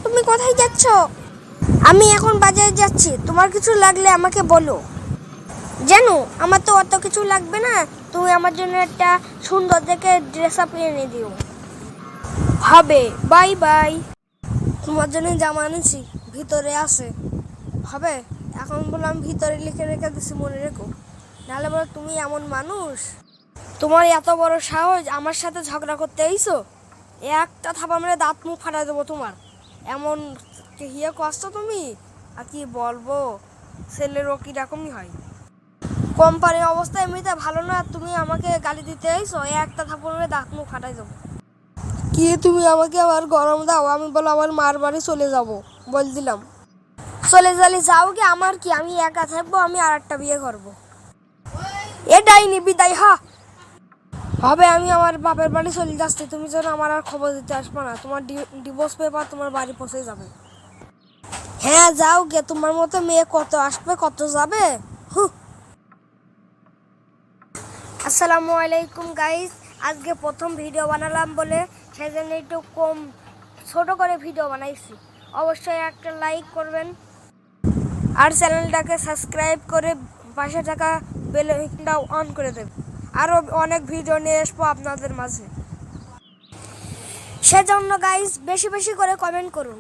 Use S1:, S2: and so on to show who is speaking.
S1: তুমি কোথায় যাচ্ছ? আমি এখন বাজারে যাচ্ছি, তোমার কিছু লাগলে আমাকে বলো। জানো, আমার তো অত কিছু লাগবে না, তুমি আমার জন্য একটা সুন্দর দেখে ড্রেস আপ এনে দিও। হবে, বাই বাই। তোমার জন্য জামা এনেছি, ভিতরে আছে। হবে, এখন বললাম ভিতরে লিখে রেখে দিছি, মনে রেখো। নাহলে বলো তুমি এমন মানুষ, তোমার এত বড় সাহস আমার সাথে ঝগড়া করতে আইছো? একটা থাপা মেরে দাঁত মুখ ফাটাই দেবো তোমার। এমন হিয়ে কষ্ট তুমি, আর কি বলবো, ছেলেরও কিরকমই হয়। কোম্পানির অবস্থা এমনিতে ভালো না, তুমি আমাকে গালি দিতে আইছো? একটা থাপড় মেরে দাঁত মুখ ফাটাই দেবো। কি তুমি আমাকে আবার গরম দাও? আমি বলো আমার মার বাড়ি চলে যাব, বল দিলাম। চলে যাও কি, আমার কি, আমি একা থাকবো, আমি আর একটা বিয়ে করবো। এটাই নিবি তাই হবে, আমি আমার বাপের বাড়ি চলে যাচ্ছি, তুমি যেন আমার আর খবর দিতে আসবে না। তোমার ডিভোর্স পেপার তোমার বাড়ি পৌঁছে যাবে। হ্যাঁ যাও গে, তোমার মতো মেয়ে কত আসবে কত যাবে। আসসালামু আলাইকুম গাইস, আজকে প্রথম ভিডিও বানালাম বলে সেজন্য একটু কম ছোট করে ভিডিও বানাইছি। অবশ্যই একটা লাইক করবেন আর চ্যানেলটাকে সাবস্ক্রাইব করে পাশে থাকা বেল আইকনটা অন করে দেবেন। আরও অনেক ভিডিও নিয়ে আসবো আপনাদের মাঝে, সেজন্য গাইস বেশি বেশি করে কমেন্ট করুন।